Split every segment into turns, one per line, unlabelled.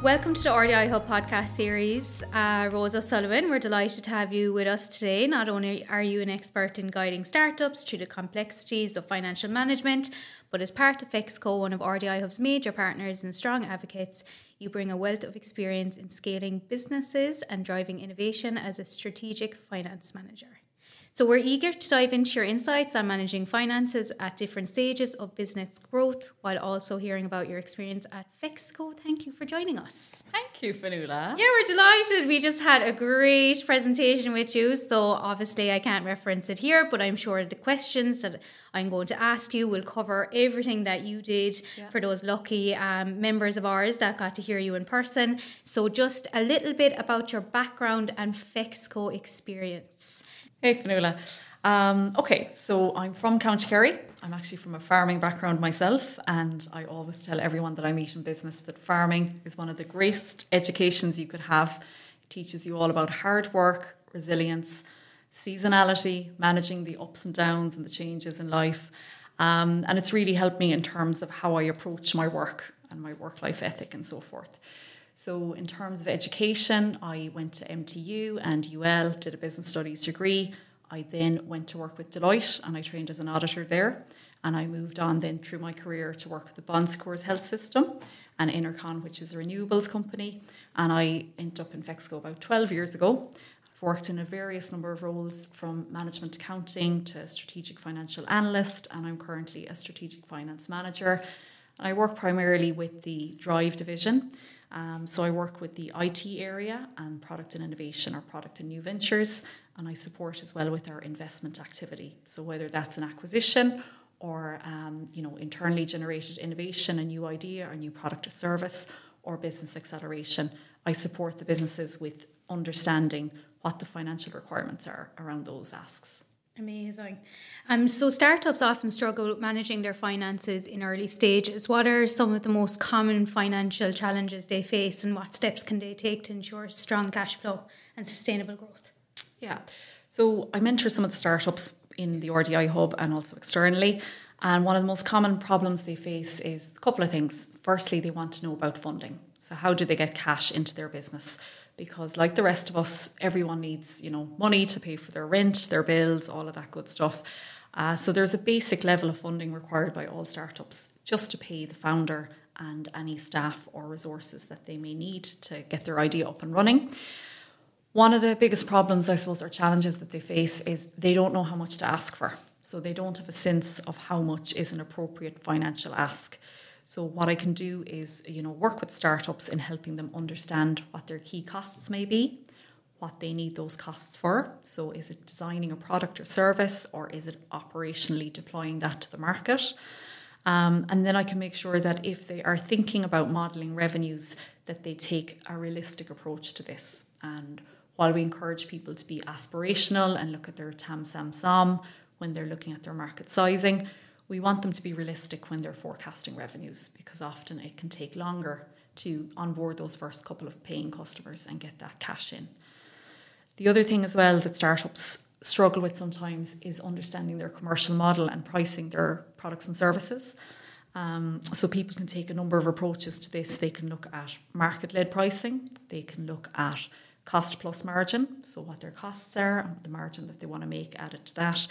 Welcome to the RDI Hub podcast series. Rose O'Sullivan, we're delighted to have you with us today. Not only are you an expert in guiding startups through the complexities of financial management, but as part of Fexco, one of RDI Hub's major partners and strong advocates, you bring a wealth of experience in scaling businesses and driving innovation as a strategic finance manager. So we're eager to dive into your insights on managing finances at different stages of business growth, while also hearing about your experience at Fexco. Thank you for joining us.
Thank you, Fionnuala.
Yeah, we're delighted. We just had a great presentation with you, so obviously I can't reference it here, but I'm sure the questions that I'm going to ask you will cover everything that you did for those lucky members of ours that got to hear you in person. So just a little bit about your background and Fexco experience.
Hey, Fionnuala. Okay, so I'm from County Kerry. I'm actually from a farming background myself, and I always tell everyone that I meet in business that farming is one of the greatest educations you could have. It teaches you all about hard work, resilience, seasonality, managing the ups and downs and the changes in life. And it's really helped me in terms of how I approach my work and my work-life ethic and so forth. So in terms of education, I went to MTU and UL, did a business studies degree. I then went to work with Deloitte and I trained as an auditor there. And I moved on then through my career to work with the Bon Secours Health System and Intercon, which is a renewables company. And I ended up in Fexco about 12 years ago. I've worked in a various number of roles from management accounting to strategic financial analyst, and I'm currently a strategic finance manager. And I work primarily with the Drive division. So I work with the IT area and product and innovation or product and new ventures, and I support as well with our investment activity. So whether that's an acquisition or internally generated innovation, a new idea, or new product or service, or business acceleration, I support the businesses with understanding what the financial requirements are around those asks.
Amazing. So startups often struggle with managing their finances in early stages. What are some of the most common financial challenges they face, and what steps can they take to ensure strong cash flow and sustainable growth?
Yeah, so I mentor some of the startups in the RDI Hub and also externally. And one of the most common problems they face is a couple of things. Firstly, they want to know about funding. So how do they get cash into their business? Because like the rest of us, everyone needs, money to pay for their rent, their bills, all of that good stuff. So there's a basic level of funding required by all startups just to pay the founder and any staff or resources that they may need to get their idea up and running. One of the biggest problems, I suppose, or challenges that they face is they don't know how much to ask for. So they don't have a sense of how much is an appropriate financial ask. So what I can do is, work with startups in helping them understand what their key costs may be, what they need those costs for. So is it designing a product or service, or is it operationally deploying that to the market? And then I can make sure that if they are thinking about modelling revenues, that they take a realistic approach to this. And while we encourage people to be aspirational and look at their TAM, SAM, SOM when they're looking at their market sizing, we want them to be realistic when they're forecasting revenues, because often it can take longer to onboard those first couple of paying customers and get that cash in. The other thing as well that startups struggle with sometimes is understanding their commercial model and pricing their products and services. So people can take a number of approaches to this. They can look at market-led pricing. They can look at cost plus margin, so what their costs are and the margin that they want to make added to that.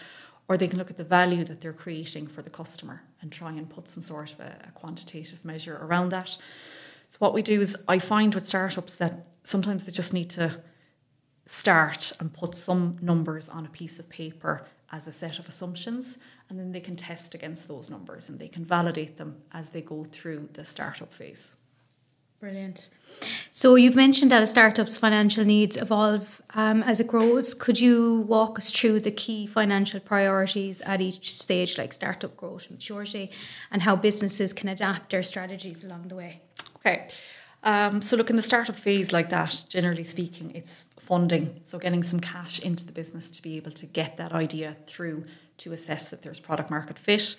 Or they can look at the value that they're creating for the customer and try and put some sort of a quantitative measure around that. So what we do is I find with startups that sometimes they just need to start and put some numbers on a piece of paper as a set of assumptions, and then they can test against those numbers and they can validate them as they go through the startup phase.
Brilliant. So you've mentioned that a startup's financial needs evolve as it grows. Could you walk us through the key financial priorities at each stage, like startup growth, maturity, and how businesses can adapt their strategies along the way?
Okay. So look, in the startup phase like that, generally speaking, it's funding. So getting some cash into the business to be able to get that idea through to assess that there's product market fit.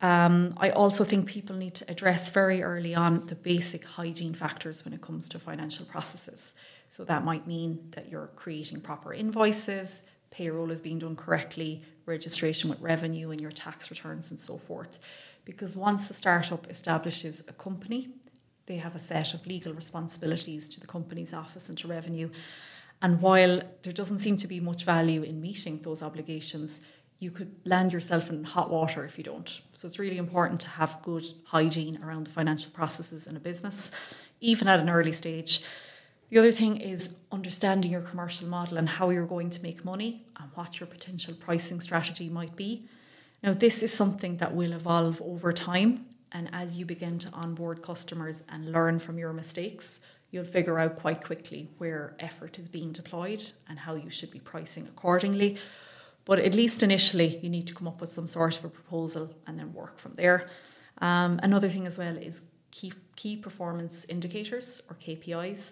I also think people need to address very early on the basic hygiene factors when it comes to financial processes. So that might mean that you're creating proper invoices, payroll is being done correctly, registration with revenue and your tax returns and so forth. Because once a startup establishes a company, They have a set of legal responsibilities to the company's office and to revenue. And while there doesn't seem to be much value in meeting those obligations, you could land yourself in hot water if you don't. So it's really important to have good hygiene around the financial processes in a business, even at an early stage. The other thing is understanding your commercial model and how you're going to make money and what your potential pricing strategy might be. Now, this is something that will evolve over time. And as you begin to onboard customers and learn from your mistakes, you'll figure out quite quickly where effort is being deployed and how you should be pricing accordingly. But at least initially, you need to come up with some sort of a proposal and then work from there. Another thing as well is key performance indicators or KPIs.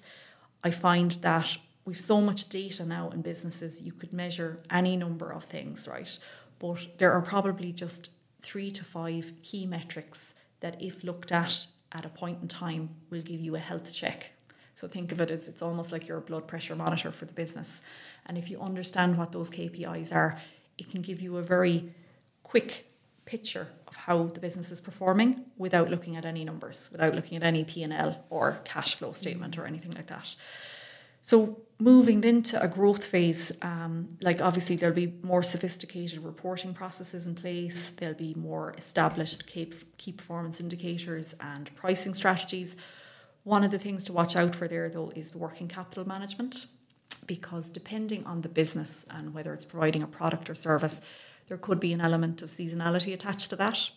I find that we've so much data now in businesses, you could measure any number of things, right? But there are probably just 3 to 5 key metrics that, if looked at a point in time, will give you a health check. So think of it as it's almost like your blood pressure monitor for the business. And if you understand what those KPIs are, it can give you a very quick picture of how the business is performing without looking at any numbers, without looking at any P&L or cash flow statement or anything like that. So moving into a growth phase, like obviously there'll be more sophisticated reporting processes in place, there'll be more established key performance indicators and pricing strategies. One of the things to watch out for there, though, is the working capital management, because depending on the business and whether it's providing a product or service, there could be an element of seasonality attached to that.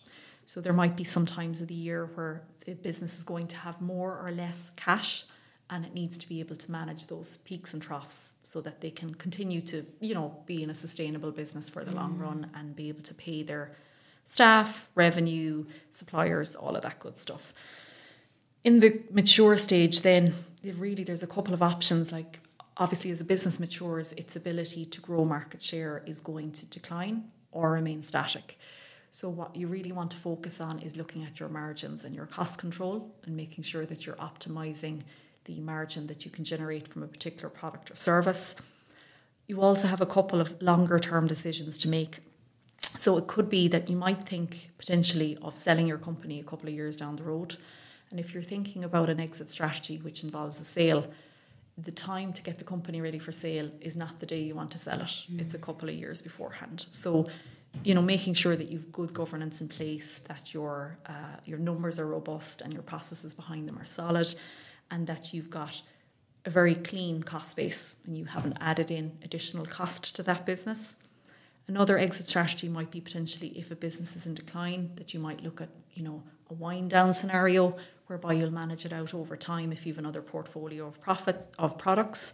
So there might be some times of the year where the business is going to have more or less cash, and it needs to be able to manage those peaks and troughs so that they can continue to, be in a sustainable business for the long run and be able to pay their staff, revenue, suppliers, all of that good stuff. In the mature stage, then, there's a couple of options. Like, obviously, as a business matures, its ability to grow market share is going to decline or remain static. So what you really want to focus on is looking at your margins and your cost control and making sure that you're optimizing the margin that you can generate from a particular product or service. You also have a couple of longer term decisions to make. So it could be that you might think potentially of selling your company a couple of years down the road. And if you're thinking about an exit strategy which involves a sale, the time to get the company ready for sale is not the day you want to sell it. It's a couple of years beforehand. So, making sure that you've good governance in place, that your numbers are robust and your processes behind them are solid, and that you've got a very clean cost base and you haven't added in additional cost to that business. Another exit strategy might be potentially, if a business is in decline, that you might look at, a wind down scenario whereby you'll manage it out over time if you have another portfolio of products,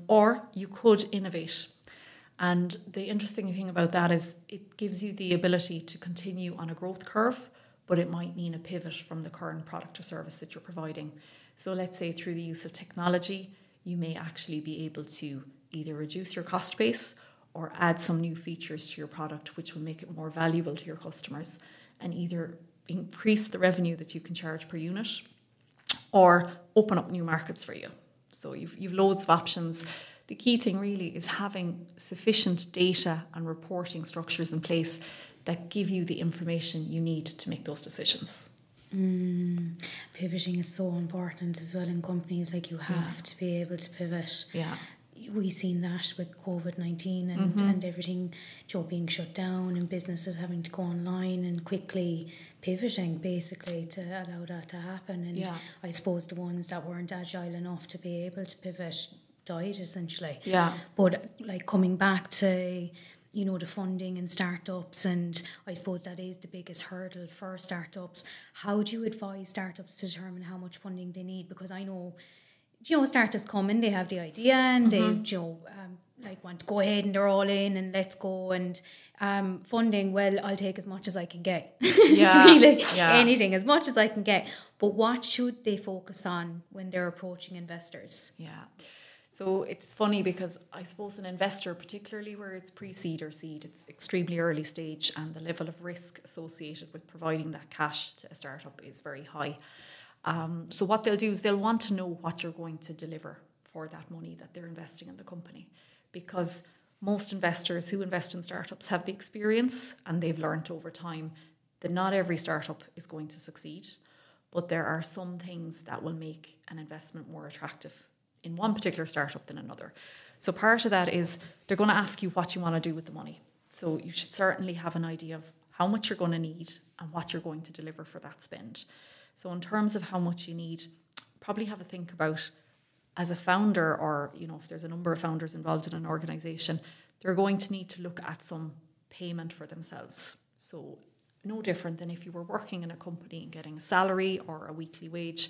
or you could innovate. And the interesting thing about that is it gives you the ability to continue on a growth curve, but it might mean a pivot from the current product or service that you're providing. So let's say through the use of technology, you may actually be able to either reduce your cost base or add some new features to your product which will make it more valuable to your customers, and either increase the revenue that you can charge per unit or open up new markets for you. So you've loads of options. The key thing really is having sufficient data and reporting structures in place that give you the information you need to make those decisions.
Pivoting is so important as well in companies. Like, you have to be able to pivot.
Yeah.
We've seen that with COVID-19 and everything, being shut down and businesses having to go online and quickly pivoting basically to allow that to happen. And I suppose the ones that weren't agile enough to be able to pivot died essentially.
Yeah.
But like, coming back to, the funding and startups, and I suppose that is the biggest hurdle for startups. How do you advise startups to determine how much funding they need? Because I know, startups come in, they have the idea and they, want to go ahead and they're all in and let's go. And funding, well, I'll take as much as I can get. Anything, as much as I can get. But what should they focus on when they're approaching investors?
Yeah. So it's funny because I suppose an investor, particularly where it's pre-seed or seed, it's extremely early stage, and the level of risk associated with providing that cash to a startup is very high. So what they'll do is they'll want to know what you're going to deliver for that money that they're investing in the company, because most investors who invest in startups have the experience and they've learned over time that not every startup is going to succeed. but there are some things that will make an investment more attractive in one particular startup than another. So part of that is they're going to ask you what you want to do with the money. So you should certainly have an idea of how much you're going to need and what you're going to deliver for that spend. So in terms of how much you need, probably have a think about, as a founder, or if there's a number of founders involved in an organisation, they're going to need to look at some payment for themselves. So no different than if you were working in a company and getting a salary or a weekly wage,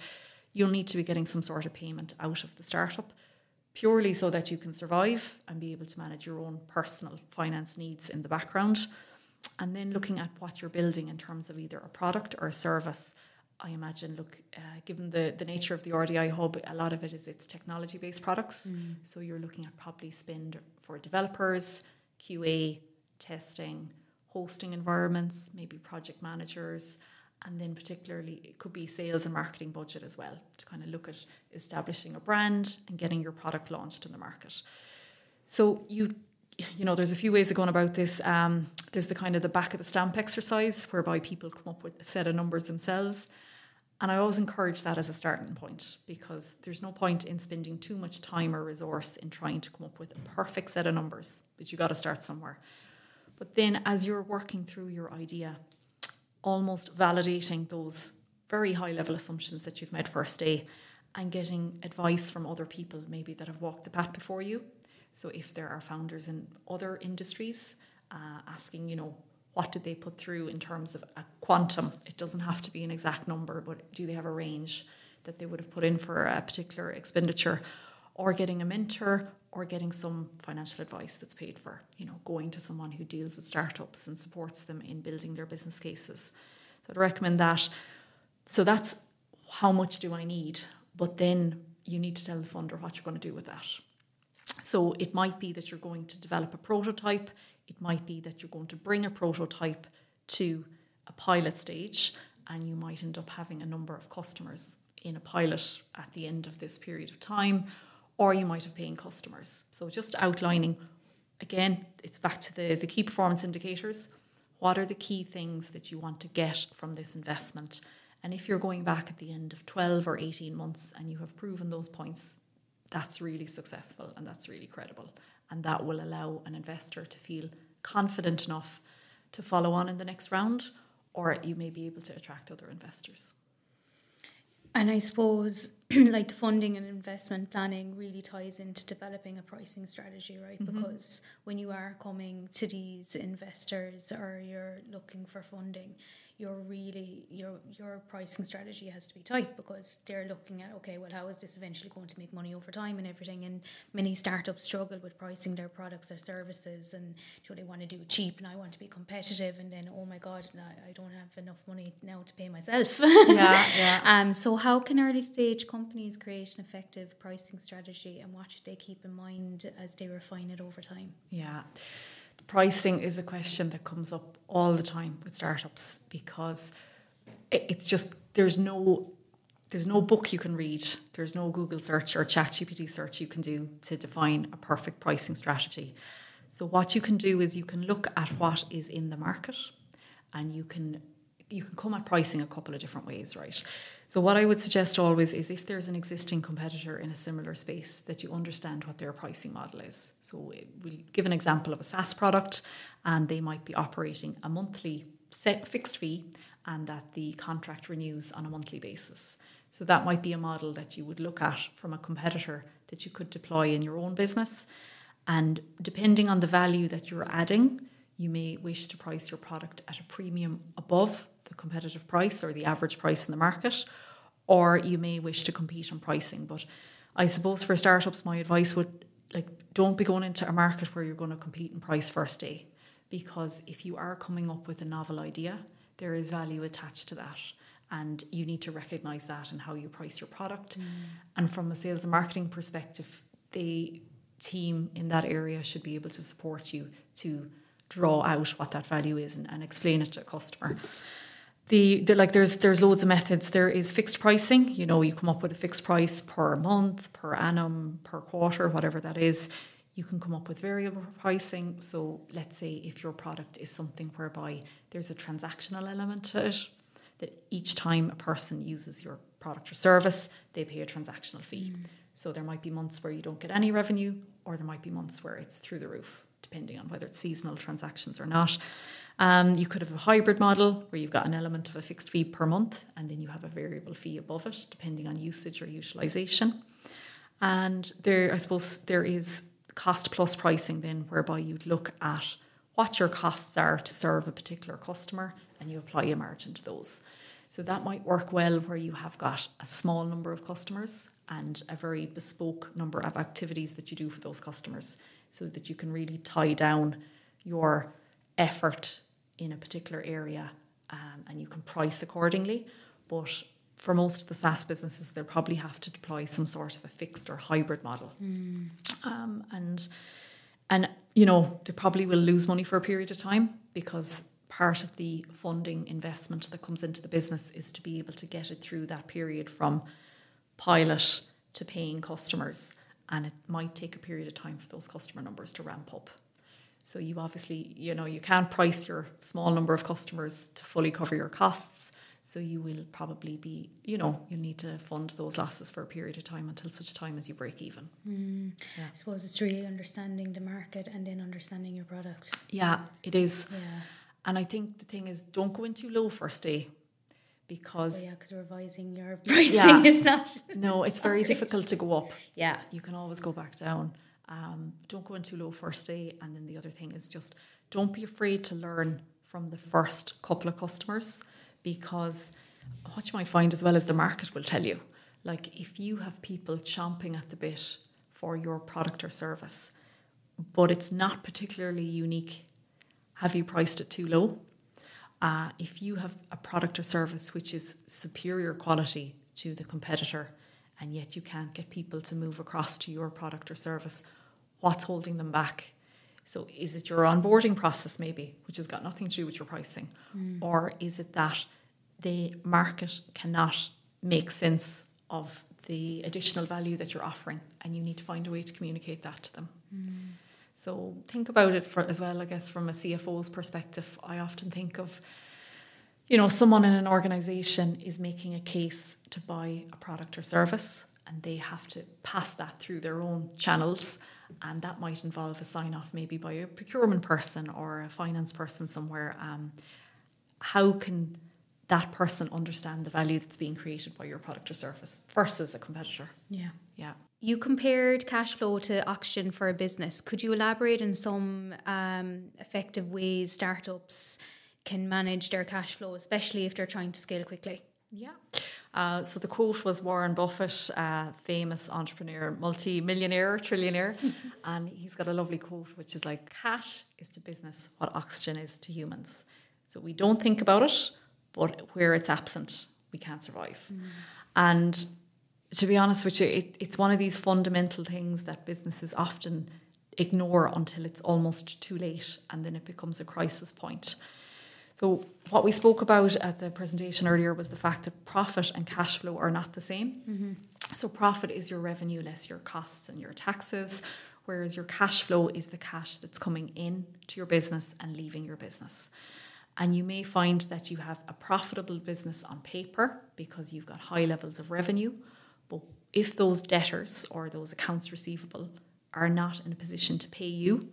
you'll need to be getting some sort of payment out of the startup, purely so that you can survive and be able to manage your own personal finance needs in the background. And then looking at what you're building in terms of either a product or a service. I imagine, given the nature of the RDI hub, a lot of it's technology-based products. So you're looking at probably spend for developers, QA, testing, hosting environments, maybe project managers, and then particularly it could be sales and marketing budget as well, to kind of look at establishing a brand and getting your product launched in the market. So there's a few ways of going about this. There's the kind of the back of the stamp exercise, whereby people come up with a set of numbers themselves. And I always encourage that as a starting point, because there's no point in spending too much time or resource in trying to come up with a perfect set of numbers, but you got to start somewhere. But then as you're working through your idea, almost validating those very high level assumptions that you've made first day, and getting advice from other people maybe that have walked the path before you. So if there are founders in other industries, asking, what did they put through in terms of a quantum? It doesn't have to be an exact number, but do they have a range that they would have put in for a particular expenditure? Or getting a mentor, or getting some financial advice that's paid for, going to someone who deals with startups and supports them in building their business cases. So I'd recommend that. So that's how much do I need? But then you need to tell the funder what you're going to do with that. So it might be that you're going to develop a prototype. It might be that you're going to bring a prototype to a pilot stage, and you might end up having a number of customers in a pilot at the end of this period of time, or you might have paying customers. So just outlining, again, it's back to the key performance indicators. What are the key things that you want to get from this investment? And if you're going back at the end of 12 or 18 months and you have proven those points, that's really successful and that's really credible. And that will allow an investor to feel confident enough to follow on in the next round, or you may be able to attract other investors.
And I suppose like the funding and investment planning really ties into developing a pricing strategy, right? Mm-hmm. Because when you are coming to these investors or you're looking for funding, your pricing strategy has to be tight, because they're looking at, okay, well, how is this eventually going to make money over time and everything? And many startups struggle with pricing their products or services, and they want to do it cheap, and I want to be competitive, and then, oh my God, I don't have enough money now to pay myself. Yeah. So how can early stage companies create an effective pricing strategy, and what should they keep in mind as they refine it over time?
Yeah. Pricing is a question that comes up all the time with startups, because it's just there's no book you can read, there's no Google search or ChatGPT search you can do to define a perfect pricing strategy. So what you can do is you can look at what is in the market, and you can come at pricing a couple of different ways, right? So what I would suggest always is, if there's an existing competitor in a similar space, that you understand what their pricing model is. So we'll give an example of a SaaS product, and they might be operating a monthly fixed fee, and that the contract renews on a monthly basis. So that might be a model that you would look at from a competitor that you could deploy in your own business. And depending on the value that you're adding, you may wish to price your product at a premium above the competitive price or the average price in the market, or you may wish to compete on pricing. But I suppose for startups, my advice would, don't be going into a market where you're going to compete in price first day, because if you are coming up with a novel idea, there is value attached to that, and you need to recognise that in how you price your product. And from a sales and marketing perspective, the team in that area should be able to support you to draw out what that value is and explain it to a customer. There's loads of methods. There is fixed pricing. You come up with a fixed price per month, per annum, per quarter, whatever that is. You can come up with variable pricing. So let's say if your product is something whereby there's a transactional element to it, that each time a person uses your product or service, they pay a transactional fee. So there might be months where you don't get any revenue, or there might be months where it's through the roof, depending on whether it's seasonal transactions or not. You could have a hybrid model where you've got an element of a fixed fee per month, and then you have a variable fee above it, depending on usage or utilisation. And I suppose there is cost plus pricing then, whereby you'd look at what your costs are to serve a particular customer, and you apply a margin to those. So that might work well where you have got a small number of customers and a very bespoke number of activities that you do for those customers, so that you can really tie down your effort in a particular area, and you can price accordingly. But for most of the SaaS businesses, they'll probably have to deploy some sort of a fixed or hybrid model. And you know, they probably will lose money for a period of time, because part of the funding investment that comes into the business is to be able to get it through that period from pilot to paying customers. And it might take a period of time for those customer numbers to ramp up. So you obviously, you know, you can't price your small number of customers to fully cover your costs. So you will probably be, you know, you'll need to fund those losses for a period of time until such time as you break even.
Yeah. I suppose it's really understanding the market and then understanding your product.
Yeah, it is.
Yeah.
And I think the thing is, don't go in too low first day, because...
because revising your pricing is not...
No, it's very difficult to go up.
Yeah.
You can always go back down. Don't go in too low first day. And then the other thing is just don't be afraid to learn from the first couple of customers, because what you might find as well is the market will tell you. Like, if you have people chomping at the bit for your product or service, but it's not particularly unique, have you priced it too low? If you have a product or service which is superior quality to the competitor, and yet you can't get people to move across to your product or service, what's holding them back? So is it your onboarding process maybe, which has got nothing to do with your pricing? Or is it that the market cannot make sense of the additional value that you're offering, and you need to find a way to communicate that to them? So think about it as well, I guess, from a CFO's perspective. I often think of, you know, someone in an organisation is making a case to buy a product or service, and they have to pass that through their own channels. And that might involve a sign-off maybe by a procurement person or a finance person somewhere. How can that person understand the value that's being created by your product or service versus a competitor?
Yeah.
You compared cash flow to oxygen for a business. Could you elaborate on some effective ways startups can manage their cash flow, especially if they're trying to scale quickly?
Yeah. So the quote was Warren Buffett, famous entrepreneur, multi-millionaire, trillionaire. And he's got a lovely quote, which is like, cash is to business what oxygen is to humans. So we don't think about it, but where it's absent, we can't survive. And to be honest with you, it's one of these fundamental things that businesses often ignore until it's almost too late, and then it becomes a crisis point. So what we spoke about at the presentation earlier was the fact that profit and cash flow are not the same. So profit is your revenue less your costs and your taxes, whereas your cash flow is the cash that's coming in to your business and leaving your business. And you may find that you have a profitable business on paper because you've got high levels of revenue, but if those debtors or those accounts receivable are not in a position to pay you,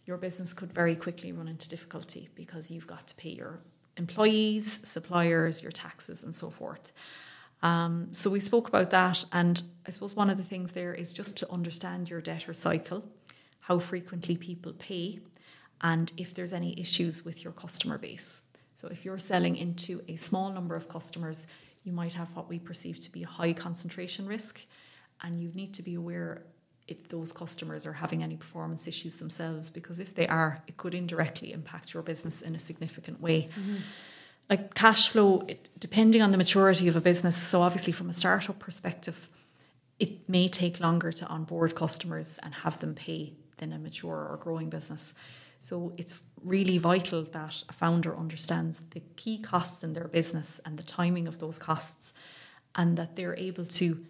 your business could very quickly run into difficulty, because you've got to pay your employees, suppliers, your taxes and so forth. So we spoke about that, and I suppose one of the things there is just to understand your debtor cycle, how frequently people pay, and if there's any issues with your customer base. So if you're selling into a small number of customers, you might have what we perceive to be a high concentration risk, and you need to be aware if those customers are having any performance issues themselves, because if they are, it could indirectly impact your business in a significant way. Like cash flow, depending on the maturity of a business, so obviously from a startup perspective, it may take longer to onboard customers and have them pay than a mature or growing business. So it's really vital that a founder understands the key costs in their business and the timing of those costs, and that they're able to,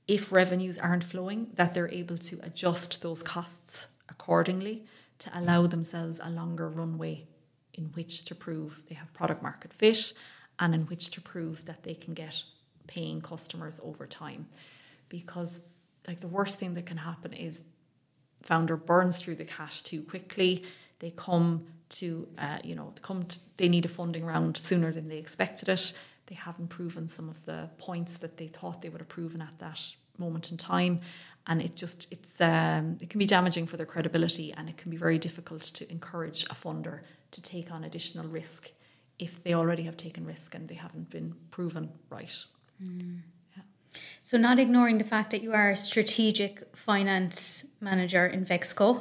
if revenues aren't flowing, that they're able to adjust those costs accordingly to allow themselves a longer runway in which to prove they have product market fit and in which to prove that they can get paying customers over time. Because like the worst thing that can happen is founder burns through the cash too quickly. They come to, they need a funding round sooner than they expected it. They haven't proven some of the points that they thought they would have proven at that moment in time. And it can be damaging for their credibility, and it can be very difficult to encourage a funder to take on additional risk if they already have taken risk and they haven't been proven right. Yeah.
So not ignoring the fact that you are a strategic finance manager in Fexco,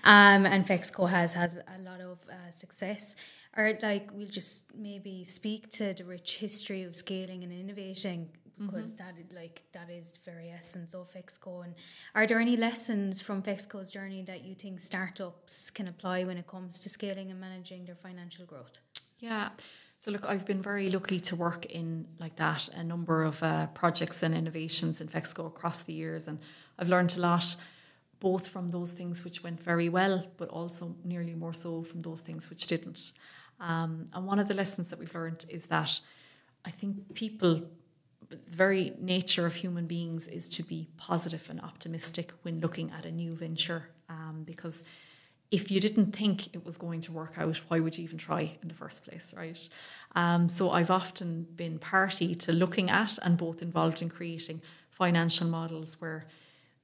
and Fexco has a lot of success. Or we'll just maybe speak to the rich history of scaling and innovating, because that is the very essence of Fexco. And are there any lessons from Fexco's journey that you think startups can apply when it comes to scaling and managing their financial growth?
Yeah. So look, I've been very lucky to work in a number of projects and innovations in Fexco across the years, and I've learned a lot, both from those things which went very well, but also nearly more so from those things which didn't. And one of the lessons that we've learned is that I think the very nature of human beings is to be positive and optimistic when looking at a new venture, because if you didn't think it was going to work out, why would you even try in the first place, right? So I've often been party to looking at and both involved in creating financial models where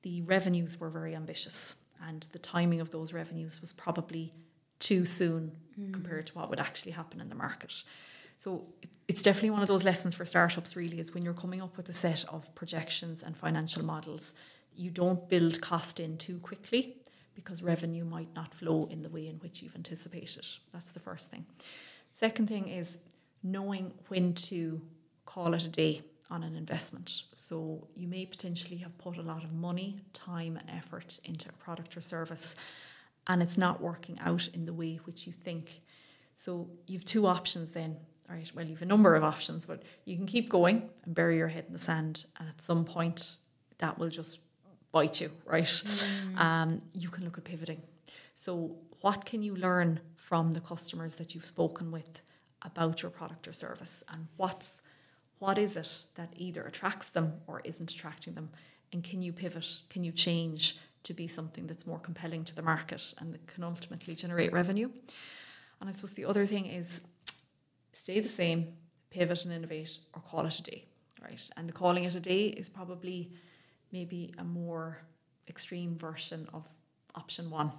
the revenues were very ambitious and the timing of those revenues was probably too soon compared to what would actually happen in the market. So it's definitely one of those lessons for startups, really, is when you're coming up with a set of projections and financial models, you don't build cost in too quickly, because revenue might not flow in the way in which you've anticipated. That's the first thing. Second thing is knowing when to call it a day on an investment. So you may potentially have put a lot of money, time and effort into a product or service, and it's not working out in the way which you think. So you've two options then. All right, well, you've a number of options, but you can keep going and bury your head in the sand, and at some point that will just bite you, right? You can look at pivoting. So what can you learn from the customers that you've spoken with about your product or service, and what is it that either attracts them or isn't attracting them, and can you pivot, can you change to be something that's more compelling to the market and that can ultimately generate revenue? And I suppose the other thing is stay the same, pivot and innovate, or call it a day, right? And the calling it a day is probably maybe a more extreme version of option one,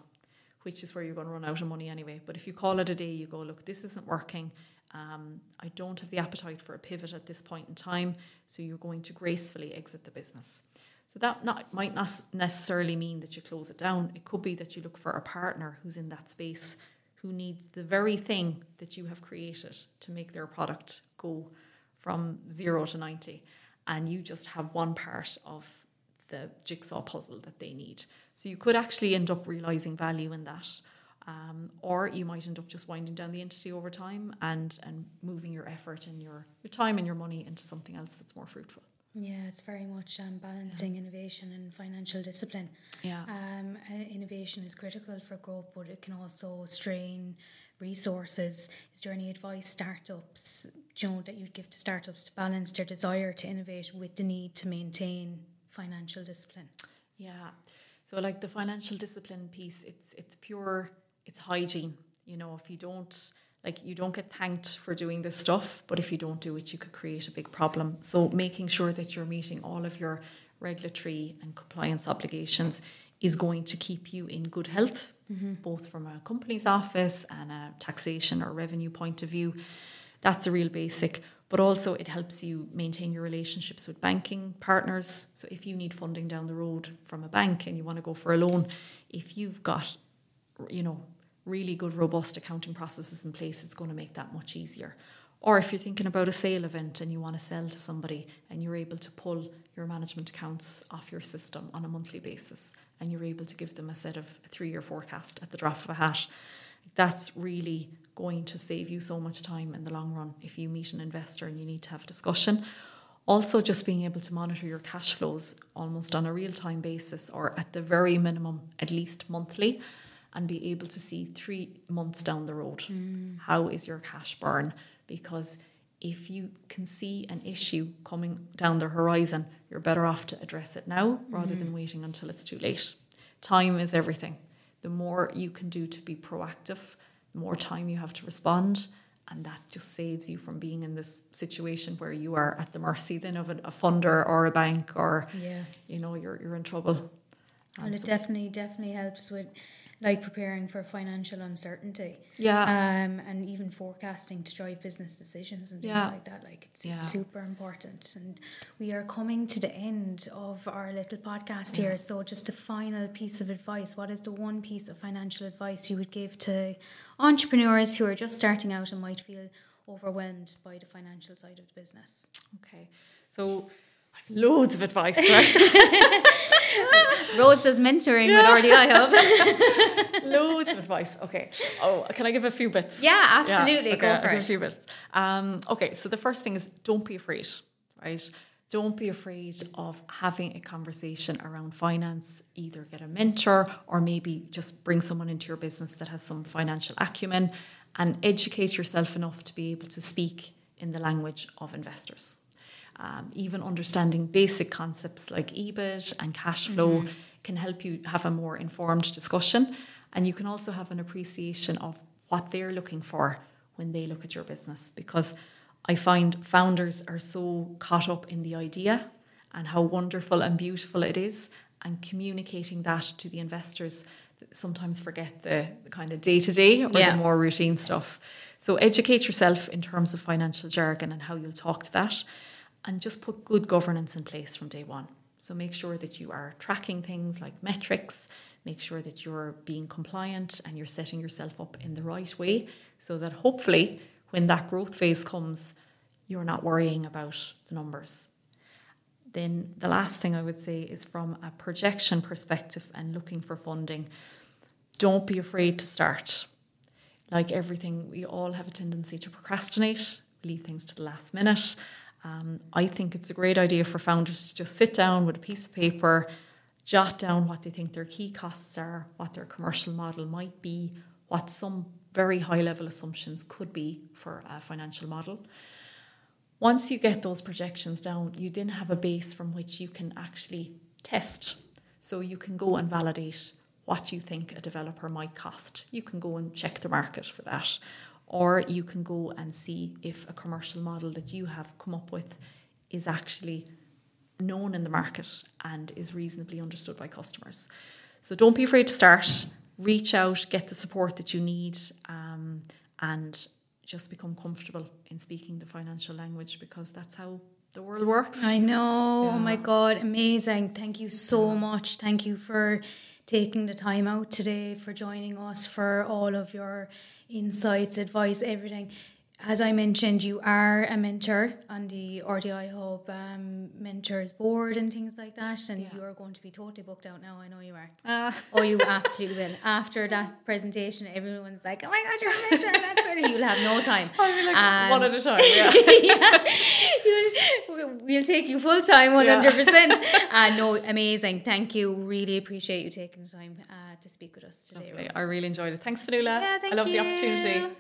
which is where you're going to run out of money anyway. But if you call it a day, you go, look, this isn't working. I don't have the appetite for a pivot at this point in time. So you're going to gracefully exit the business. So that might not necessarily mean that you close it down. It could be that you look for a partner who's in that space, who needs the very thing that you have created to make their product go from 0 to 90. And you just have one part of the jigsaw puzzle that they need. So you could actually end up realising value in that. Or you might end up just winding down the entity over time and moving your effort and your time and your money into something else that's more fruitful.
Yeah, it's very much balancing innovation and financial discipline.
Yeah.
Innovation is critical for growth, but it can also strain resources. Is there any advice startups, that you'd give to startups to balance their desire to innovate with the need to maintain financial discipline?
Yeah. So like the financial discipline piece, it's pure, it's hygiene. If you don't get thanked for doing this stuff, but if you don't do it, you could create a big problem. So making sure that you're meeting all of your regulatory and compliance obligations is going to keep you in good health, both from a company's office and a taxation or revenue point of view. That's a real basic. But also it helps you maintain your relationships with banking partners. So if you need funding down the road from a bank and you want to go for a loan, if you've got, really good, robust accounting processes in place, it's going to make that much easier. Or if you're thinking about a sale event and you want to sell to somebody and you're able to pull your management accounts off your system on a monthly basis and you're able to give them a set of a 3-year forecast at the drop of a hat, that's really going to save you so much time in the long run if you meet an investor and you need to have a discussion. Also, just being able to monitor your cash flows almost on a real-time basis, or at the very minimum, at least monthly, and be able to see 3 months down the road. How is your cash burn? Because if you can see an issue coming down the horizon, you're better off to address it now rather than waiting until it's too late. Time is everything. The more you can do to be proactive, the more time you have to respond, and that just saves you from being in this situation where you are at the mercy then of a funder or a bank, or you're in trouble.
Well, it definitely helps with like preparing for financial uncertainty.
Yeah.
And even forecasting to drive business decisions and things like that. Like it's super important. And we are coming to the end of our little podcast here. So just a final piece of advice. What is the one piece of financial advice you would give to entrepreneurs who are just starting out and might feel overwhelmed by the financial side of the business?
Okay. So I've loads of advice, right?
Rose does mentoring with RDI Hub.
Loads of advice. Okay. Oh, can I give a few bits?
Yeah, absolutely.
Okay,
Go for
I'll give
it.
a few bits. Okay, so the first thing is don't be afraid, right? Don't be afraid of having a conversation around finance. Either get a mentor or maybe just bring someone into your business that has some financial acumen, and educate yourself enough to be able to speak in the language of investors. Even understanding basic concepts like EBIT and cash flow can help you have a more informed discussion, and you can also have an appreciation of what they're looking for when they look at your business, because I find founders are so caught up in the idea and how wonderful and beautiful it is, and communicating that to the investors sometimes forget the kind of day-to-day or the more routine stuff. So educate yourself in terms of financial jargon and how you'll talk to that. And just put good governance in place from day one. So make sure that you are tracking things like metrics, make sure that you're being compliant and you're setting yourself up in the right way, so that hopefully when that growth phase comes, you're not worrying about the numbers. Then the last thing I would say is, from a projection perspective and looking for funding, don't be afraid to start. Like everything, we all have a tendency to procrastinate, leave things to the last minute. I think it's a great idea for founders to just sit down with a piece of paper, jot down what they think their key costs are, what their commercial model might be, what some very high level assumptions could be for a financial model. Once you get those projections down, you then have a base from which you can actually test. So you can go and validate what you think a developer might cost. You can go and check the market for that. Or you can go and see if a commercial model that you have come up with is actually known in the market and is reasonably understood by customers. So don't be afraid to start, reach out, get the support that you need, and just become comfortable in speaking the financial language, because that's how the world works.
I know. Oh my God, amazing. Thank you so much. Thank you for taking the time out today, for joining us, for all of your insights, advice, everything. As I mentioned, you are a mentor on the RDI Hub mentors board and things like that, and you are going to be totally booked out now. I know you are. Oh, you absolutely will. After that presentation, everyone's like, "Oh my God, you're a mentor!" That's it. You'll have no time.
I'll be like one at a time.
We'll take you full time, 100%. No, amazing. Thank you. Really appreciate you taking the time to speak with us today.
I really enjoyed it. Thanks, Fionnuala.
Yeah, thank you.
I love the opportunity.